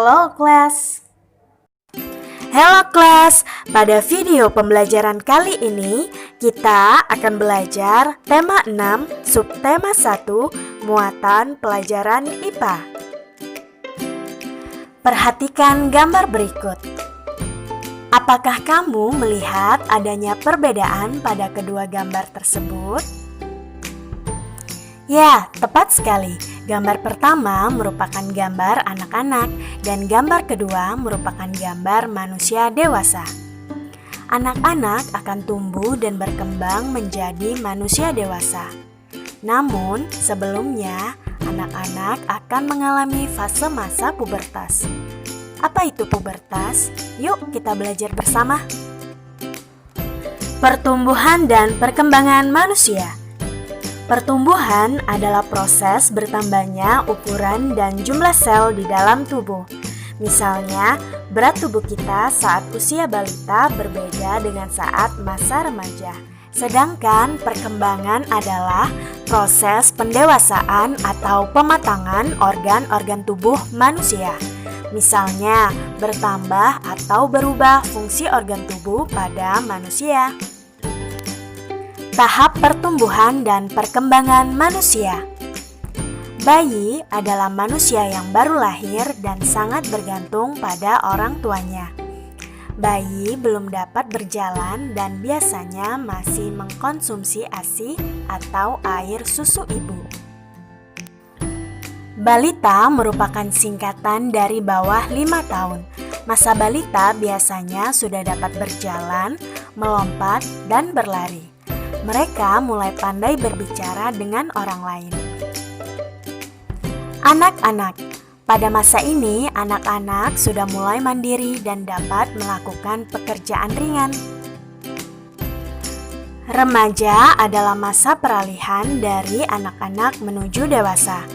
Halo kelas. Halo kelas, pada video pembelajaran kali ini kita akan belajar tema 6, subtema 1, muatan pelajaran IPA. Perhatikan gambar berikut. Apakah kamu melihat adanya perbedaan pada kedua gambar tersebut? Ya, tepat sekali. Gambar pertama merupakan gambar anak-anak dan gambar kedua merupakan gambar manusia dewasa. Anak-anak akan tumbuh dan berkembang menjadi manusia dewasa. Namun, sebelumnya anak-anak akan mengalami fase masa pubertas. Apa itu pubertas? Yuk kita belajar bersama. Pertumbuhan dan perkembangan manusia. Pertumbuhan adalah proses bertambahnya ukuran dan jumlah sel di dalam tubuh. Misalnya, berat tubuh kita saat usia balita berbeda dengan saat masa remaja. Sedangkan perkembangan adalah proses pendewasaan atau pematangan organ-organ tubuh manusia. Misalnya, bertambah atau berubah fungsi organ tubuh pada manusia. Tahap pertumbuhan dan perkembangan manusia. Bayi adalah manusia yang baru lahir dan sangat bergantung pada orang tuanya. Bayi belum dapat berjalan dan biasanya masih mengkonsumsi ASI atau air susu ibu. Balita merupakan singkatan dari bawah 5 tahun. Masa balita biasanya sudah dapat berjalan, melompat, dan berlari. Mereka mulai pandai berbicara dengan orang lain. Anak-anak. Pada masa ini, anak-anak sudah mulai mandiri dan dapat melakukan pekerjaan ringan. Remaja adalah masa peralihan dari anak-anak menuju dewasa.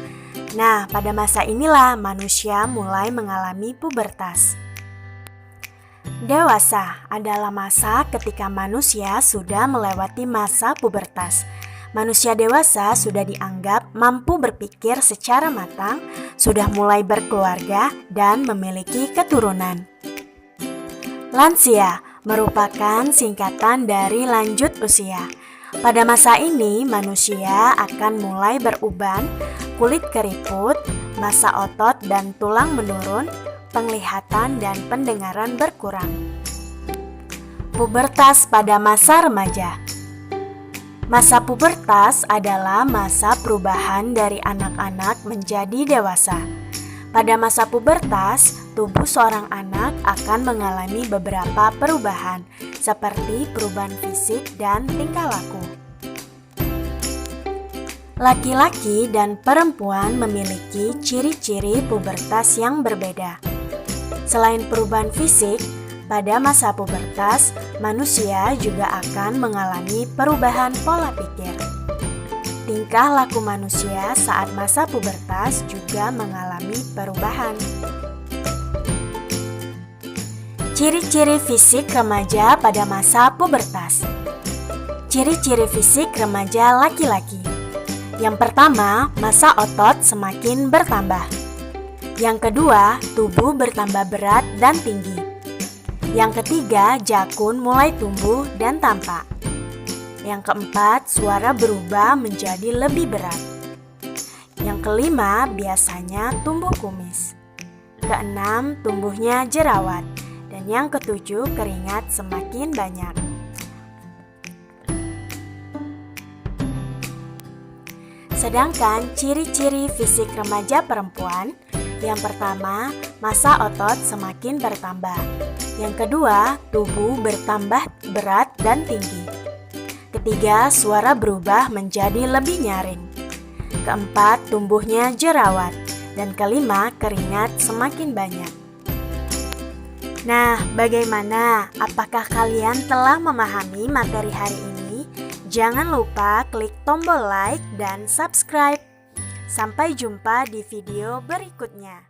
Nah, pada masa inilah manusia mulai mengalami pubertas. Dewasa adalah masa ketika manusia sudah melewati masa pubertas. Manusia dewasa sudah dianggap mampu berpikir secara matang, sudah mulai berkeluarga, dan memiliki keturunan. Lansia merupakan singkatan dari lanjut usia. Pada masa ini, manusia akan mulai beruban, kulit keriput, massa otot dan tulang menurun, penglihatan dan pendengaran berkurang. Pubertas pada masa remaja. Masa pubertas adalah masa perubahan dari anak-anak menjadi dewasa. Pada masa pubertas, tubuh seorang anak akan mengalami beberapa perubahan, seperti perubahan fisik dan tingkah laku. Laki-laki dan perempuan memiliki ciri-ciri pubertas yang berbeda. Selain perubahan fisik, pada masa pubertas, manusia juga akan mengalami perubahan pola pikir. Tingkah laku manusia saat masa pubertas juga mengalami perubahan. Ciri-ciri fisik remaja pada masa pubertas. Ciri-ciri fisik remaja laki-laki. Yang pertama, massa otot semakin bertambah. Yang kedua, tubuh bertambah berat dan tinggi. Yang ketiga, jakun mulai tumbuh dan tampak. Yang keempat, suara berubah menjadi lebih berat. Yang kelima, biasanya tumbuh kumis. Keenam, tumbuhnya jerawat. Dan yang ketujuh, keringat semakin banyak. Sedangkan ciri-ciri fisik remaja perempuan, yang pertama, massa otot semakin bertambah. Yang kedua, tubuh bertambah berat dan tinggi. Ketiga, suara berubah menjadi lebih nyaring. Keempat, tumbuhnya jerawat. Dan kelima, keringat semakin banyak. Nah, bagaimana? Apakah kalian telah memahami materi hari ini? Jangan lupa klik tombol like dan subscribe. Sampai jumpa di video berikutnya.